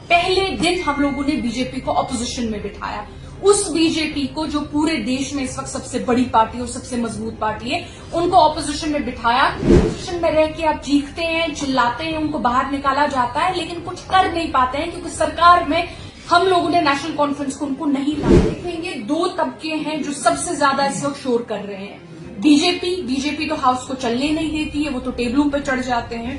पहले दिन हम लोगों ने बीजेपी को ऑपोजिशन में बिठाया। उस बीजेपी को जो पूरे देश में इस वक्त सबसे बड़ी पार्टी और सबसे मजबूत पार्टी है, उनको ऑपोजिशन में बिठाया। ऑपोजिशन में रह के आप चीखते हैं, चिल्लाते हैं, उनको बाहर निकाला जाता है, लेकिन कुछ कर नहीं पाते हैं क्योंकि सरकार में हम लोगों ने नेशनल कॉन्फ्रेंस को उनको नहीं लाया। देखेंगे दो तबके हैं जो सबसे ज्यादा इस वक्त शोर कर रहे हैं। बीजेपी तो हाउस को चलने नहीं देती है, वो तो टेबलों पर चढ़ जाते हैं।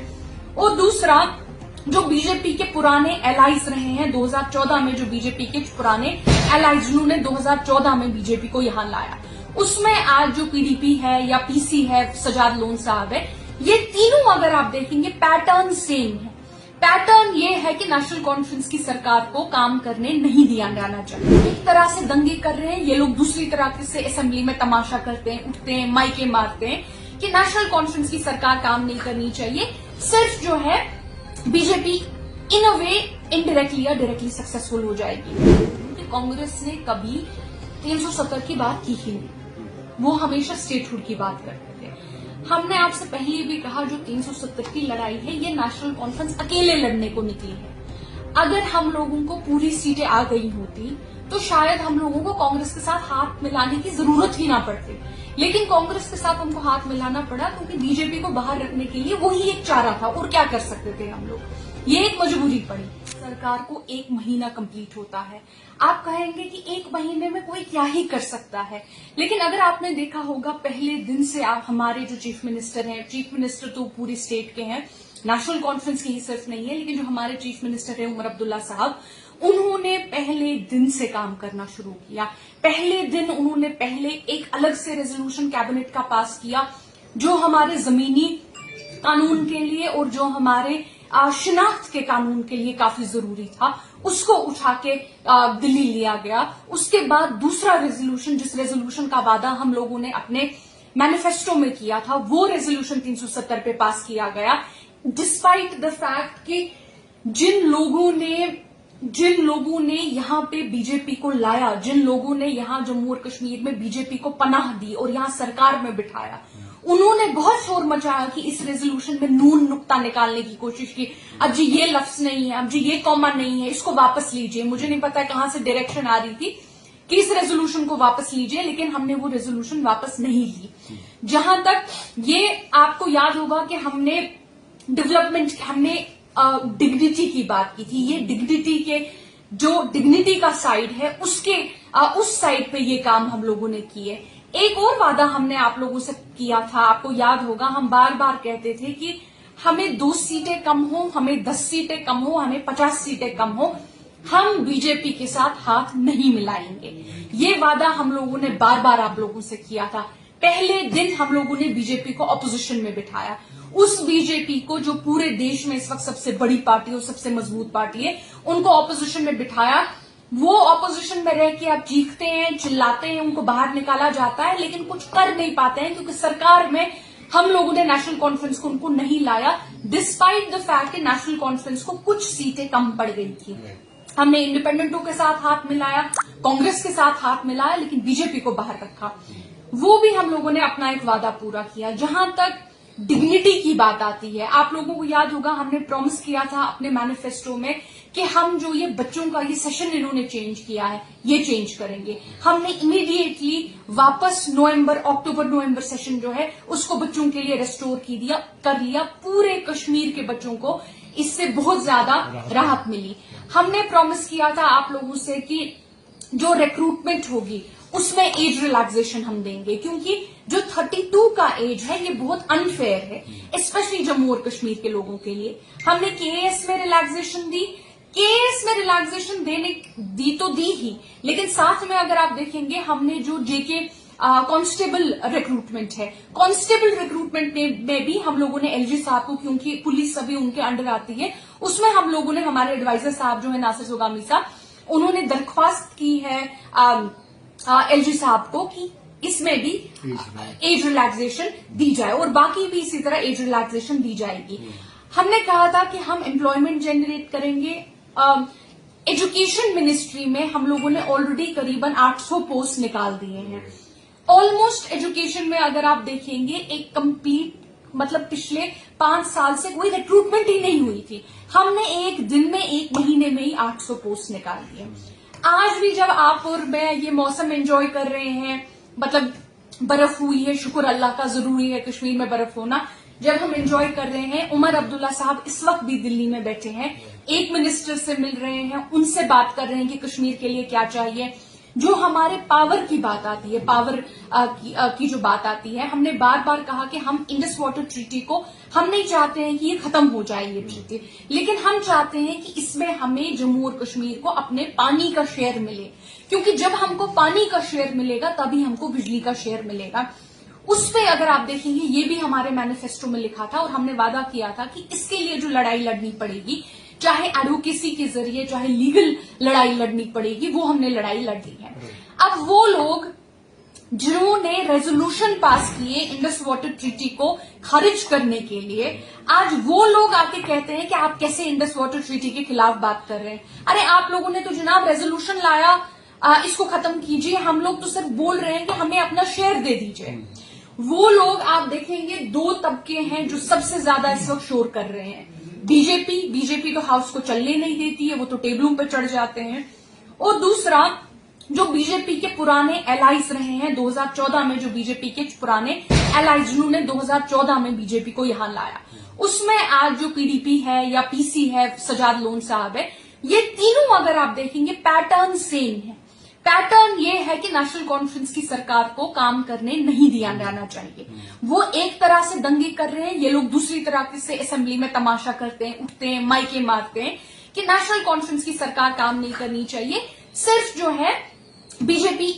और दूसरा, जो बीजेपी के पुराने एलाइज रहे हैं 2014 में, जो बीजेपी के पुराने एलाइज जिन्होंने 2014 में बीजेपी को यहां लाया, उसमें आज जो पीडीपी है या पीसी है, सजाद लोन साहब है, ये तीनों अगर आप देखेंगे पैटर्न सेम है। पैटर्न ये है कि नेशनल कॉन्फ्रेंस की सरकार को काम करने नहीं दिया जाना चाहिए। एक तरह से दंगे कर रहे हैं ये लोग, दूसरी तरह से असेंबली में तमाशा करते हैं, उठते हैं, माइके मारते हैं कि नेशनल कॉन्फ्रेंस की सरकार काम नहीं करनी चाहिए। सिर्फ जो है BJP in a way indirectly या डायरेक्टली सक्सेसफुल हो जाएगी। कांग्रेस ने कभी 370 की बात की ही नहीं, वो हमेशा स्टेटहुड की बात करते थे। हमने आपसे पहले भी कहा, जो 370 की लड़ाई है ये नेशनल कॉन्फ्रेंस अकेले लड़ने को निकली है। अगर हम लोगों को पूरी सीटें आ गई होती तो शायद हम लोगों को कांग्रेस के साथ हाथ मिलाने की जरूरत ही ना पड़ती, लेकिन कांग्रेस के साथ हमको हाथ मिलाना पड़ा क्योंकि बीजेपी को बाहर रखने के लिए वही एक चारा था, और क्या कर सकते थे हम लोग, ये एक मजबूरी पड़ी। सरकार को 1 महीना कंप्लीट होता है। आप कहेंगे कि 1 महीने में कोई क्या ही कर सकता है, लेकिन अगर आपने देखा होगा पहले दिन से हमारे जो चीफ मिनिस्टर हैं, चीफ मिनिस्टर तो पूरी स्टेट के हैं, नेशनल कॉन्फ्रेंस के ही सिर्फ नहीं है, लेकिन जो हमारे चीफ मिनिस्टर हैं उमर अब्दुल्ला साहब, उन्होंने पहले दिन से काम करना शुरू किया। पहले दिन उन्होंने पहले एक अलग से रेजोल्यूशन कैबिनेट का पास किया जो हमारे जमीनी कानून के लिए और जो हमारे शिनाख्त के कानून के लिए काफी जरूरी था, उसको उठा के दिल्ली लिया गया। उसके बाद दूसरा रेजोल्यूशन, जिस रेजोल्यूशन का वादा हम लोगों ने अपने मैनिफेस्टो में किया था, वो रेजोल्यूशन 370 पे पास किया गया, डिस्पाइट द फैक्ट कि जिन लोगों ने यहां पे बीजेपी को लाया, जिन लोगों ने यहां जम्मू और कश्मीर में बीजेपी को पनाह दी और यहां सरकार में बिठाया, उन्होंने बहुत शोर मचाया कि इस रेजोल्यूशन में नून नुक्ता निकालने की कोशिश की। अब जी ये लफ्ज नहीं है, अब जी ये कॉमा नहीं है, इसको वापस लीजिए। मुझे नहीं पता कहां से डायरेक्शन आ रही थी कि इस रेजोल्यूशन को वापस लीजिए, लेकिन हमने वो रेजोल्यूशन वापस नहीं ली। जहां तक ये आपको याद होगा कि हमने डेवलपमेंट, हमने डिग्निटी की बात की थी। ये डिग्निटी के जो डिग्निटी का साइड है उसके उस साइड पे ये काम हम लोगों ने किए। एक और वादा हमने आप लोगों से किया था, आपको याद होगा, हम बार बार कहते थे कि हमें 2 सीटें कम हो, हमें 10 सीटें कम हो, हमें 50 सीटें कम हो, हम बीजेपी के साथ हाथ नहीं मिलाएंगे। ये वादा हम लोगों ने बार बार आप लोगों से किया था। पहले दिन हम लोगों ने बीजेपी को ऑपोजिशन में बिठाया। उस बीजेपी को जो पूरे देश में इस वक्त सबसे बड़ी पार्टी और सबसे मजबूत पार्टी है, उनको ऑपोजिशन में बिठाया। वो ऑपोजिशन में रह के आप चीखते हैं, चिल्लाते हैं, उनको बाहर निकाला जाता है, लेकिन कुछ कर नहीं पाते हैं क्योंकि सरकार में हम लोगों ने नेशनल कॉन्फ्रेंस को उनको नहीं लाया, डिस्पाइट द फैक्ट कि नेशनल कॉन्फ्रेंस को कुछ सीटें कम पड़ गई थी। हमने इंडिपेंडेंटों के साथ हाथ मिलाया, कांग्रेस के साथ हाथ मिलाया, लेकिन बीजेपी को बाहर रखा। वो भी हम लोगों ने अपना एक वादा पूरा किया। जहां तक डिग्निटी की बात आती है, आप लोगों को याद होगा हमने प्रॉमिस किया था अपने मैनिफेस्टो में कि हम जो ये बच्चों का ये सेशन इन्होंने चेंज किया है, ये चेंज करेंगे। हमने इमीडिएटली वापस अक्टूबर नवंबर सेशन जो है उसको बच्चों के लिए रेस्टोर कर लिया। पूरे कश्मीर के बच्चों को इससे बहुत ज्यादा राहत मिली। हमने प्रॉमिस किया था आप लोगों से कि जो रिक्रूटमेंट होगी उसमें एज रिलैक्सेशन हम देंगे, क्योंकि जो 32 का एज है ये बहुत अनफेयर है, स्पेशली जम्मू और कश्मीर के लोगों के लिए। हमने केएएस में रिलैक्सेशन दी। केएएस में रिलैक्सेशन दी तो दी ही, लेकिन साथ में अगर आप देखेंगे हमने जो जेके कांस्टेबल रिक्रूटमेंट है, कांस्टेबल रिक्रूटमेंट में भी हम लोगों ने एलजी साहब को, क्योंकि पुलिस अभी उनके अंडर आती है, उसमें हम लोगों ने, हमारे एडवाइजर साहब जो है नासिर जोगामी साहब, उन्होंने दरख्वास्त की है एलजी साहब को कि इसमें भी एज रिलैक्सेशन दी जाए और बाकी भी इसी तरह एज रिलैक्सेशन दी जाएगी। हमने कहा था कि हम एम्प्लॉयमेंट जनरेट करेंगे। एजुकेशन मिनिस्ट्री में हम लोगों ने ऑलरेडी करीबन 800 पोस्ट निकाल दिए हैं। ऑलमोस्ट एजुकेशन में अगर आप देखेंगे एक कंप्लीट मतलब पिछले 5 साल से कोई रिक्रूटमेंट ही नहीं हुई थी। हमने एक दिन में, एक महीने में ही 800 पोस्ट निकाल दिए। आज भी जब आप और मैं ये मौसम एंजॉय कर रहे हैं, मतलब बर्फ हुई है, शुक्र अल्लाह का, जरूरी है कश्मीर में बर्फ होना, जब हम एंजॉय कर रहे हैं, उमर अब्दुल्ला साहब इस वक्त भी दिल्ली में बैठे हैं, एक मिनिस्टर से मिल रहे हैं, उनसे बात कर रहे हैं कि कश्मीर के लिए क्या चाहिए। जो हमारे पावर की बात आती है, पावर की जो बात आती है, हमने बार बार कहा कि हम इंडस वाटर ट्रीटी को, हम नहीं चाहते हैं कि ये खत्म हो जाए ये ट्रीटी, लेकिन हम चाहते हैं कि इसमें हमें जम्मू और कश्मीर को अपने पानी का शेयर मिले, क्योंकि जब हमको पानी का शेयर मिलेगा तभी हमको बिजली का शेयर मिलेगा। उस पे अगर आप देखेंगे, ये भी हमारे मैनिफेस्टो में लिखा था और हमने वादा किया था कि इसके लिए जो लड़ाई लड़नी पड़ेगी, चाहे एडवोकेसी के जरिए, चाहे लीगल लड़ाई लड़नी पड़ेगी, वो हमने लड़ाई लड़ ली है। अब वो लोग जिन्होंने रेजोल्यूशन पास किए इंडस वाटर ट्रीटी को खारिज करने के लिए, आज वो लोग आके कहते हैं कि आप कैसे इंडस वाटर ट्रीटी के खिलाफ बात कर रहे हैं। अरे आप लोगों ने तो जनाब रेजोल्यूशन लाया, इसको खत्म कीजिए, हम लोग तो सिर्फ बोल रहे हैं कि हमें अपना शेयर दे दीजिए। वो लोग आप देखेंगे 2 तबके हैं जो सबसे ज्यादा इस वक्त शोर कर रहे हैं। बीजेपी तो हाउस को चलने नहीं देती है, वो तो टेबलों पर चढ़ जाते हैं। और दूसरा, जो बीजेपी के पुराने एलाइज रहे हैं 2014 में, जो बीजेपी के पुराने एलाइज जिन्होंने 2014 में बीजेपी को यहां लाया, उसमें आज जो पीडीपी है या पीसी है, सजाद लोन साहब है, ये तीनों अगर आप देखेंगे पैटर्न सेम है। पैटर्न ये है कि नेशनल कॉन्फ्रेंस की सरकार को काम करने नहीं दिया जाना चाहिए। वो एक तरह से दंगे कर रहे हैं, ये लोग दूसरी तरह से असेंबली में तमाशा करते हैं, उठते हैं, माइके मारते हैं कि नेशनल कॉन्फ्रेंस की सरकार काम नहीं करनी चाहिए। सिर्फ जो है BJP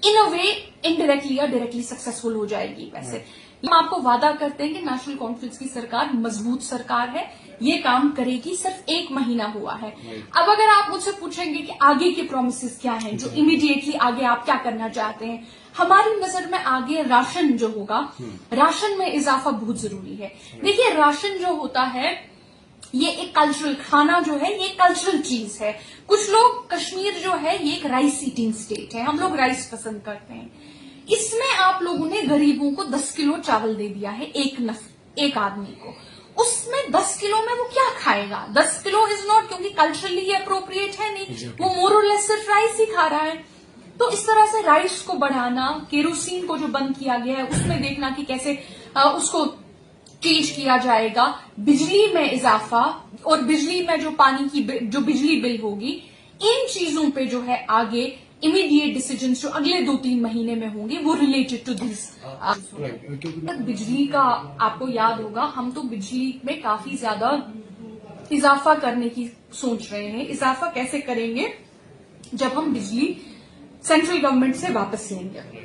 in a way indirectly या डायरेक्टली सक्सेसफुल हो जाएगी। वैसे हम आपको वादा करते हैं कि नेशनल कॉन्फ्रेंस की सरकार मजबूत सरकार है, ये काम करेगी। सिर्फ 1 महीना हुआ है। अब अगर आप मुझसे पूछेंगे कि आगे के प्रोमिसेस क्या हैं, जो इमीडिएटली आगे आप क्या करना चाहते हैं, हमारी नजर में आगे राशन जो होगा, राशन में इजाफा बहुत जरूरी है। देखिए, राशन जो होता है ये एक कल्चरल, खाना जो है ये कल्चरल चीज है। कुछ लोग, कश्मीर जो है ये एक राइस ईटिंग स्टेट है, हम लोग राइस पसंद करते हैं। इसमें आप लोगों ने गरीबों को 10 किलो चावल दे दिया है एक आदमी को। उसमें 10 किलो में वो क्या खाएगा? 10 किलो इज नॉट, क्योंकि कल्चरली अप्रोप्रिएट है नहीं, वो मोर और लेस सिर्फ राइस ही खा रहा है। तो इस तरह से राइस को बढ़ाना, केरोसिन को जो बंद किया गया है उसमें देखना कि कैसे उसको चेंज किया जाएगा, बिजली में इजाफा और बिजली में जो पानी की जो बिजली बिल होगी, इन चीजों पे जो है आगे इमीडिएट डिसीजंस जो अगले 2-3 महीने में होंगे वो रिलेटेड टू दिस। बिजली का आपको याद होगा, हम तो बिजली में काफी ज्यादा इजाफा करने की सोच रहे हैं। इजाफा कैसे करेंगे? जब हम बिजली सेंट्रल गवर्नमेंट से वापस लेंगे।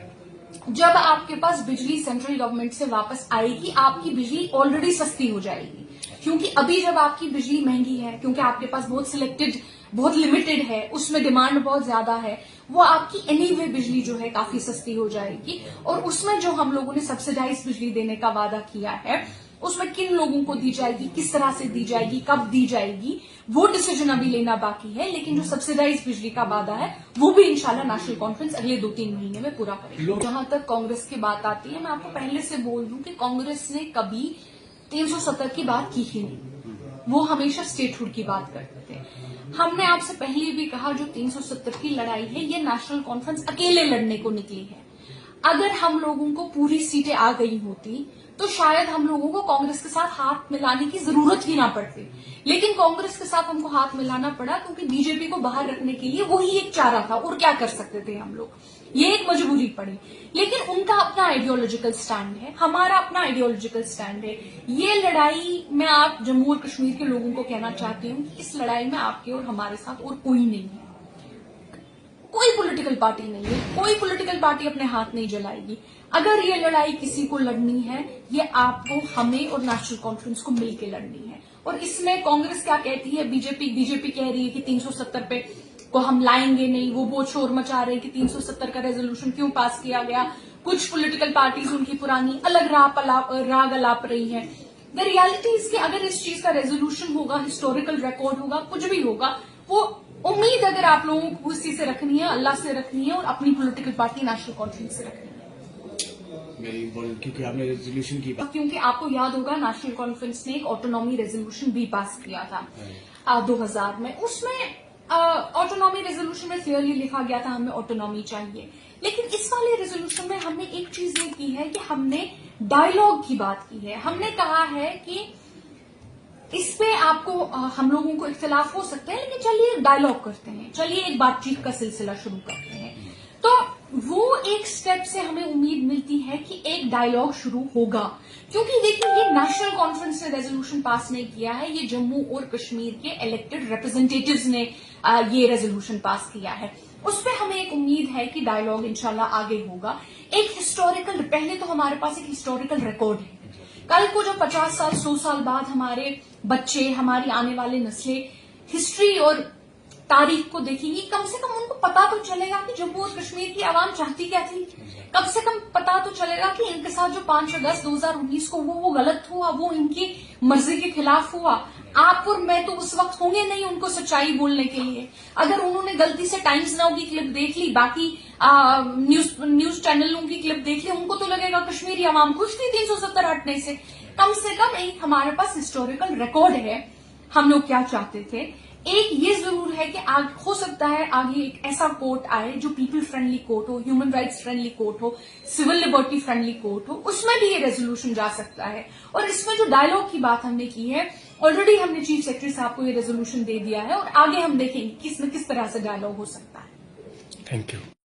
जब आपके पास बिजली सेंट्रल गवर्नमेंट से वापस आएगी, आपकी बिजली ऑलरेडी सस्ती हो जाएगी। क्योंकि अभी जब आपकी बिजली महंगी है, क्योंकि आपके पास बहुत सिलेक्टेड, बहुत लिमिटेड है, उसमें डिमांड बहुत ज्यादा है, वो आपकी एनीवे बिजली जो है काफी सस्ती हो जाएगी। और उसमें जो हम लोगों ने सब्सिडाइज बिजली देने का वादा किया है, उसमें किन लोगों को दी जाएगी, किस तरह से दी जाएगी, कब दी जाएगी, वो डिसीजन अभी लेना बाकी है। लेकिन जो सब्सिडाइज बिजली का वादा है वो भी इंशाल्लाह नेशनल कॉन्फ्रेंस अगले 2-3 महीने में पूरा करेगी। जहां तक कांग्रेस की बात आती है, मैं आपको पहले से बोल दूं कि कांग्रेस ने कभी 370 की बात की ही नहीं। वो हमेशा स्टेटहुड की बात करते थे। हमने आपसे पहले भी कहा, जो 370 की लड़ाई है ये नेशनल कॉन्फ्रेंस अकेले लड़ने को निकली है। अगर हम लोगों को पूरी सीटें आ गई होती तो शायद हम लोगों को कांग्रेस के साथ हाथ मिलाने की जरूरत ही ना पड़ती। लेकिन कांग्रेस के साथ हमको हाथ मिलाना पड़ा क्योंकि बीजेपी को बाहर रखने के लिए वही एक चारा था, और क्या कर सकते थे हम लोग, ये एक मजबूरी पड़ी। लेकिन उनका अपना आइडियोलॉजिकल स्टैंड है, हमारा अपना आइडियोलॉजिकल स्टैंड है। ये लड़ाई मैं आप जम्मू और कश्मीर के लोगों को कहना चाहती हूँ कि इस लड़ाई में आपके और हमारे साथ और कोई नहीं है, कोई पॉलिटिकल पार्टी नहीं है, कोई पॉलिटिकल पार्टी अपने हाथ नहीं जलाएगी। अगर ये लड़ाई किसी को लड़नी है, ये आपको, हमें और नेशनल कॉन्फ्रेंस को मिलकर लड़नी है। और इसमें कांग्रेस क्या कहती है, बीजेपी कह रही है कि 370 पे को हम लाएंगे नहीं, वो बहुत शोर मचा रहे हैं कि 370 का रेजोल्यूशन क्यों पास किया गया। कुछ पॉलिटिकल पार्टीज उनकी पुरानी अलग राग अलाप रही है। द रियलिटी इसकी, अगर इस चीज का रेजोल्यूशन होगा, हिस्टोरिकल रिकॉर्ड होगा, कुछ भी होगा, वो उम्मीद अगर आप लोगों को उसी से रखनी है, अल्लाह से रखनी है और अपनी पॉलिटिकल पार्टी नेशनल कॉन्फ्रेंस से रखनी है। वेरी इम्पोर्टेंट, क्योंकि आपने रेजोल्यूशन की बात, क्योंकि आपको याद होगा नेशनल कॉन्फ्रेंस ने एक ऑटोनॉमी रेजोल्यूशन भी पास किया था 2000 में। उसमें ऑटोनॉमी रेजोल्यूशन में क्लियरली लिखा गया था हमें ऑटोनॉमी चाहिए, लेकिन इस वाले रेजोल्यूशन में हमने एक चीज ये की है कि हमने डायलॉग की बात की है। हमने कहा है कि इस पे आपको हम लोगों को इख्तिलाफ हो सकते हैं, लेकिन चलिए डायलॉग करते हैं, चलिए एक बातचीत का सिलसिला शुरू करते हैं। तो वो एक स्टेप से हमें उम्मीद मिलती है कि एक डायलॉग शुरू होगा, क्योंकि देखिए ये नेशनल कॉन्फ्रेंस ने रेजोल्यूशन पास नहीं किया है, ये जम्मू और कश्मीर के इलेक्टेड रिप्रेजेंटेटिव्स ने ये रेजोल्यूशन पास किया है। उस पर हमें एक उम्मीद है कि डायलॉग इंशाल्लाह आगे होगा। एक हिस्टोरिकल, पहले तो हमारे पास एक हिस्टोरिकल रिकॉर्ड है। कल को जो 50 साल 100 साल बाद हमारे बच्चे, हमारी आने वाले नस्लें हिस्ट्री और तारीख को देखेंगी, कम से कम उनको पता तो चलेगा कि जम्मू और कश्मीर की आवाम चाहती क्या थी। कम से कम पता तो चलेगा कि इनके साथ जो 5 अगस्त 2019 को वो गलत हुआ, वो इनकी मर्जी के खिलाफ हुआ। आप और मैं तो उस वक्त होंगे नहीं उनको सच्चाई बोलने के लिए। अगर उन्होंने गलती से टाइम्स नाउ की क्लिप देख ली, बाकी न्यूज चैनलों की क्लिप देख ली, उनको तो लगेगा कश्मीरी आवाम खुश थी 370 हटने से कम एक हमारे पास हिस्टोरिकल रिकॉर्ड है हम लोग क्या चाहते थे। एक ये जरूर है कि हो सकता है आगे एक ऐसा कोर्ट आए जो पीपल फ्रेंडली कोर्ट हो, ह्यूमन राइट्स फ्रेंडली कोर्ट हो, सिविल लिबर्टी फ्रेंडली कोर्ट हो, उसमें भी ये रेजोल्यूशन जा सकता है। और इसमें जो डायलॉग की बात हमने की है, ऑलरेडी हमने चीफ सेक्रेटरी साहब को ये रेजोल्यूशन दे दिया है और आगे हम देखेंगे किस तरह से डायलॉग हो सकता है। Thank you.